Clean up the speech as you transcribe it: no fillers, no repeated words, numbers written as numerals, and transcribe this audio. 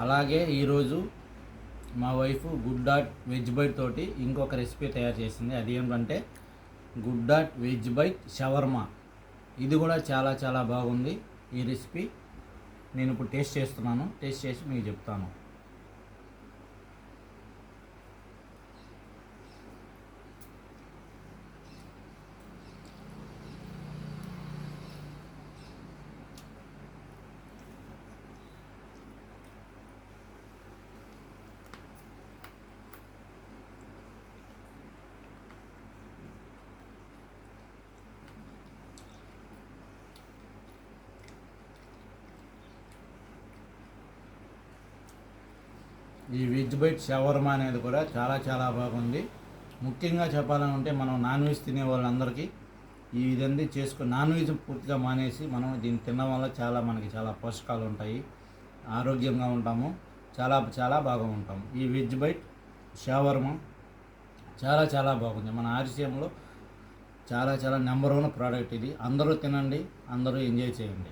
అలాగే ఈరోజు మా wife Good Dot Veg Bite తోటి ఇంకొక రెసిపీ తయారు చేసింది. అది ఏంటంటే Good Dot Veg Bite shawarma. ఇది కూడా చాలా చాలా బాగుంది. ఈ రెసిపీ నేను ఇప్పుడు టేస్ట్ చేస్తున్నాను. టేస్ట్ చేసి మీకు చెప్తాను. ఈ వెజ్ బైట్ షవర్మా అనేది కూడా చాలా చాలా బాగుంది. ముఖ్యంగా చెప్పాలంటే మనం నాన్ వెజ్ తినే వాళ్ళందరికీ ఈ విధంగా చేసుకుని నాన్ వెజ్ పూర్తిగా మానేసి మనం దీన్ని తినడం వల్ల మనకి చాలా పోషకాలు ఉంటాయి, ఆరోగ్యంగా ఉంటాము, చాలా చాలా బాగా ఉంటాము. ఈ వెజ్ బైట్ షవర్మా చాలా చాలా బాగుంది. మన ఆర్సీఎంలో చాలా చాలా నెంబర్ 1 ప్రోడక్ట్ ఇది. అందరూ తినండి, అందరూ ఎంజాయ్ చేయండి.